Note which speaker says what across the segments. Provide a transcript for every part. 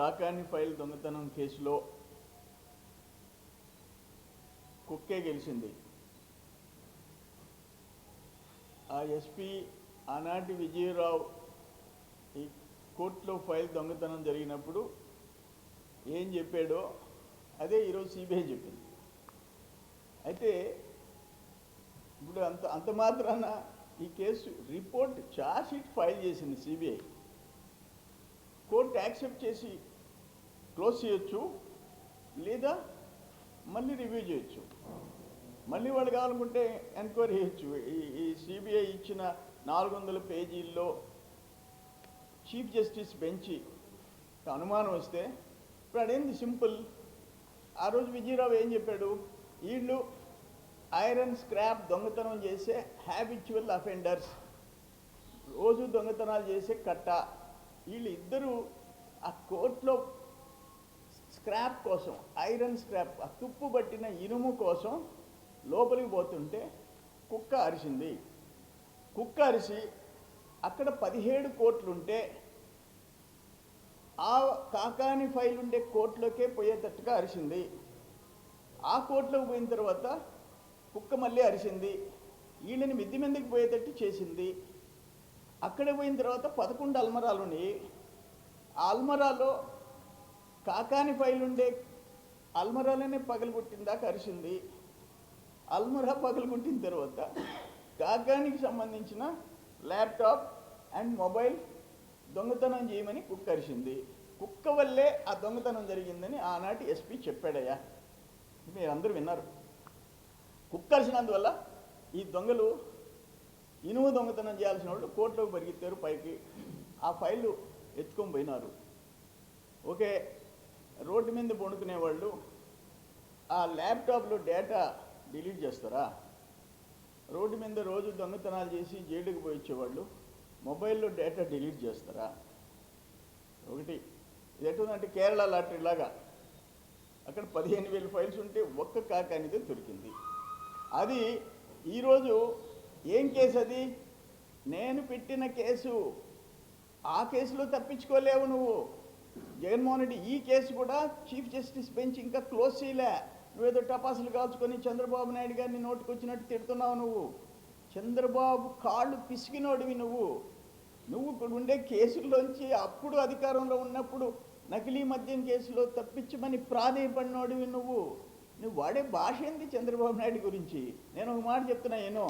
Speaker 1: Kakani file దొంగతనం కేసులో కుక్కే గెలిచింది. ఆ ఎస్పీ ఆనాటి విజయరావు ఈ కోర్టులో ఫైల్ దొంగతనం జరిగినప్పుడు ఏం చెప్పాడో అదే ఈరోజు సిబిఐ చెప్పింది. అయితే ఇప్పుడు అంత మాత్రాన ఈ కేసు రిపోర్ట్ ఛార్జ్షీట్ ఫైల్ చేసింది సిబిఐ. కోర్టు యాక్సెప్ట్ చేసి క్లోజ్ చేయొచ్చు, లేదా మళ్ళీ రివ్యూ చేయొచ్చు, మళ్ళీ వాళ్ళు కావాలనుకుంటే ఎంక్వైరీ చేయొచ్చు. ఈ సిబిఐ ఇచ్చిన 400 పేజీల్లో చీఫ్ జస్టిస్ బెంచి అనుమానం వస్తే ఇప్పుడు అదేంది సింపుల్. ఆ రోజు విజయరావు ఏం చెప్పాడు, వీళ్ళు ఐరన్ స్క్రాప్ దొంగతనం చేసే హ్యాబిచువల్ అఫెండర్స్, రోజు దొంగతనాలు చేసే కట్ట, వీళ్ళు ఇద్దరు ఆ కోర్టులో స్క్రాప్ కోసం, ఐరన్ స్క్రాప్, ఆ తుప్పు పట్టిన ఇనుము కోసం లోపలికి పోతుంటే కుక్క అరిచింది. కుక్క అరిచి అక్కడ 17 కోట్లుంటే ఆ కాకాని ఫైల్ ఉండే కోర్టులోకే పోయేటట్టుగా అరిచింది. ఆ కోర్టులోకి పోయిన తర్వాత కుక్క మళ్ళీ అరిచింది, వీళ్ళని మిద్ది మీదకి పోయేటట్టు చేసింది. అక్కడ పోయిన తర్వాత 11 అల్మరాలు ఉన్నాయి. ఆ అల్మరాలో కాకాని ఫైల్ ఉండే అల్మరాలనే పగలగొట్టిందాక అరిచింది. అల్మరా పగలగొట్టిన తర్వాత కాకానికి సంబంధించిన ల్యాప్టాప్ అండ్ మొబైల్ దొంగతనం చేయమని కుక్క అరిచింది. కుక్క వల్లే ఆ దొంగతనం జరిగిందని ఆనాటి ఎస్పీ చెప్పాడయ్యా. మీరు అందరూ విన్నారు. కుక్క అరిచినందువల్ల ఈ దొంగలు ఇనుము దొంగతనం చేయాల్సిన వాళ్ళు కోర్టులోకి పరిగెత్తారు పైకి, ఆ ఫైళ్ళు ఎత్తుకొని పోయినారు. ఓకే, రోడ్డు మీద పండుకునేవాళ్ళు ఆ ల్యాప్టాప్లో డేటా డిలీట్ చేస్తారా? రోడ్డు మీద రోజు దొంగతనాలు చేసి జైలుకి పోయి వచ్చేవాళ్ళు మొబైల్లో డేటా డిలీట్ చేస్తారా? ఒకటి ఇది ఎటుందంటే కేరళ లాటరీ లాగా అక్కడ 15,000 ఫైల్స్ ఉంటే ఒక్క కాకానిదే దొరికింది. అది ఈరోజు ఏం కేసు? అది నేను పెట్టిన కేసు. ఆ కేసులో తప్పించుకోలేవు నువ్వు. జగన్మోహన్ రెడ్డి ఈ కేసు కూడా చీఫ్ జస్టిస్ బెంచ్ ఇంకా క్లోజ్ చేయలే. నువ్వేదో టపాసులు కాల్చుకొని చంద్రబాబు నాయుడు గారిని నోటుకొచ్చినట్టు తిడుతున్నావు. నువ్వు చంద్రబాబు కాళ్ళు పిసికినోడివి. నువ్వు ఇప్పుడు ఉండే కేసుల్లోంచి అప్పుడు అధికారంలో ఉన్నప్పుడు నకిలీ మద్యం కేసులో తప్పించమని ప్రాధేయపడినోడివి. నువ్వు వాడే భాష ఏంది చంద్రబాబు నాయుడు గురించి? నేను ఒక మాట చెప్తున్నా,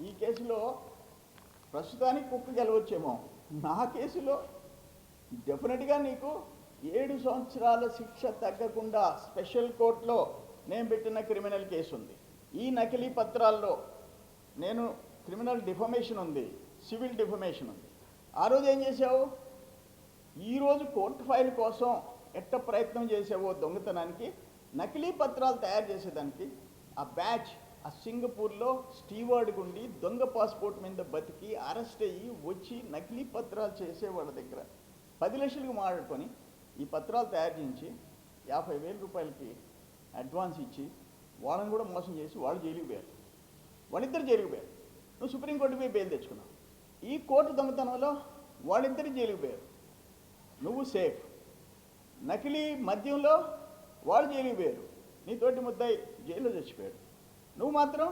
Speaker 1: ఈ కేసులో ప్రస్తుతానికి కుక్క గెలవచ్చేమో, నా కేసులో డెఫినెట్గా నీకు 7 సంవత్సరాల శిక్ష తగ్గకుండా స్పెషల్ కోర్టులో నేను పెట్టిన క్రిమినల్ కేసు ఉంది. ఈ నకిలీ పత్రాల్లో నేను క్రిమినల్ డిఫమేషన్ ఉంది, సివిల్ డిఫమేషన్ ఉంది. ఆ రోజు ఏం చేసావు? ఈరోజు కోర్టు ఫైల్ కోసం ఎట్ట ప్రయత్నం చేసావో దొంగతనానికి, నకిలీ పత్రాలు తయారు చేసేదానికి ఆ బ్యాచ్ ఆ సింగపూర్లో స్టీవార్డ్ గుండి దొంగ పాస్పోర్ట్ మీద బతికి అరెస్ట్ అయ్యి వచ్చి నకిలీ పత్రాలు చేసే వాళ్ళ దగ్గర 10 లక్షలకు మాట్లాడుకొని ఈ పత్రాలు తయారు చేయించి 50,000 రూపాయలకి అడ్వాన్స్ ఇచ్చి వాళ్ళని కూడా మోసం చేసి వాళ్ళు జైలుకి పోయారు. వాళ్ళిద్దరు జైలుకి పోయారు. నువ్వు సుప్రీంకోర్టు పోయి బెయిల్ తెచ్చుకున్నావు. ఈ కోర్టు దొంగతనంలో వాళ్ళిద్దరు జైలుకి పోయారు. నువ్వు సేఫ్. నకిలీ మద్యంలో వాళ్ళు జైలుకి పోయారు. నీతోటి ముద్దాయి జైల్లో చచ్చిపోయాడు. నువ్వు మాత్రం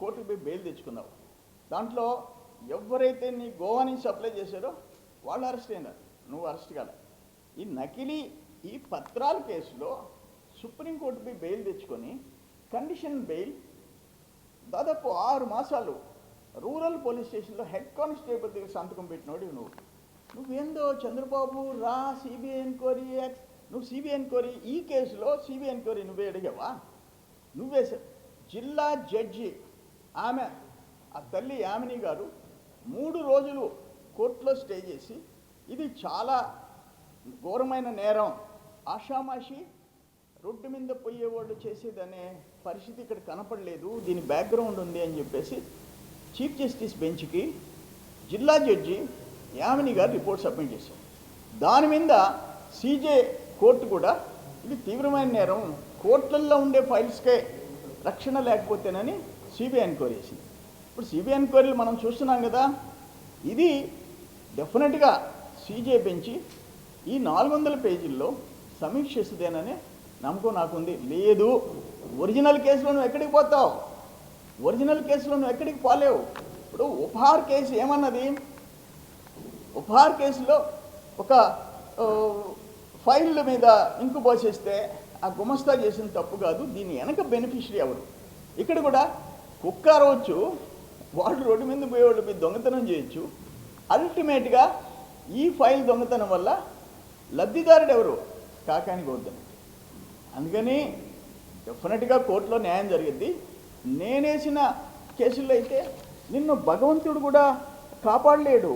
Speaker 1: కోర్టుకు పోయి బెయిల్ తెచ్చుకున్నావు. దాంట్లో ఎవరైతే నీ గోవా నుంచి సప్లై చేశారో వాళ్ళు అరెస్ట్ అయినారు, నువ్వు అరెస్ట్ కాలే. ఈ నకిలీ ఈ పత్రాల కేసులో సుప్రీంకోర్టు పోయి బెయిల్ తెచ్చుకొని కండిషన్ బెయిల్ దాదాపు 6 మాసాలు రూరల్ పోలీస్ స్టేషన్లో హెడ్ కానిస్టేబుల్ దగ్గర సంతకం పెట్టినోడు నువ్వేందో చంద్రబాబు రా సిబిఐ ఎంక్వైరీ. నువ్వు సిబిఐ ఎంక్వైరీ, ఈ కేసులో సిబిఐ ఎంక్వైరీ నువ్వే అడిగావా? నువ్వే. జిల్లా జడ్జి ఆమె ఆ తల్లి యామిని గారు 3 రోజులు కోర్టులో స్టే చేసి ఇది చాలా ఘోరమైన నేరం, ఆషామాషి రోడ్డు మీద పోయేవాళ్ళు చేసేదనే పరిస్థితి ఇక్కడ కనపడలేదు, దీని బ్యాక్గ్రౌండ్ ఉంది అని చెప్పేసి చీఫ్ జస్టిస్ బెంచ్కి జిల్లా జడ్జి యామిని గారు రిపోర్ట్ సబ్మిట్ చేశారు. దాని మీద సీజే కోర్టు కూడా ఇది తీవ్రమైన నేరం, కోర్టులలో ఉండే ఫైల్స్కే రక్షణ లేకపోతేనని సిబిఐ ఎంక్వైరీ చేసింది. ఇప్పుడు సిబిఐ ఎంక్వైరీలు మనం చూస్తున్నాం కదా. ఇది డెఫినెట్గా సీజే బెంచి ఈ 400 పేజీల్లో సమీక్షిస్తుందేననే నమ్మకం నాకుంది. లేదు, ఒరిజినల్ కేసులో నువ్వు ఎక్కడికి పోతావు? ఒరిజినల్ కేసులో నువ్వు ఎక్కడికి పోలేవు. ఇప్పుడు ఉపహార్ కేసు ఏమన్నది? ఉపహార్ కేసులో ఒక ఫైళ్ళ మీద ఇంకు పోసేస్తే ఆ గుమస్తా చేసిన తప్పు కాదు, దీని వెనక బెనిఫిషరీ ఎవరు? ఇక్కడ కూడా కుక్క అరవచ్చు, వాళ్ళు రోడ్డు మీద పోయేవాళ్ళు మీద దొంగతనం చేయొచ్చు. అల్టిమేట్గా ఈ ఫైల్ దొంగతనం వల్ల లబ్ధిదారుడు ఎవరు? కాకాని గౌతమ్. అందుకని డెఫినెట్గా కోర్టులో న్యాయం జరిగింది. నేనేసిన కేసుల్లో అయితే నిన్ను భగవంతుడు కూడా కాపాడలేడు.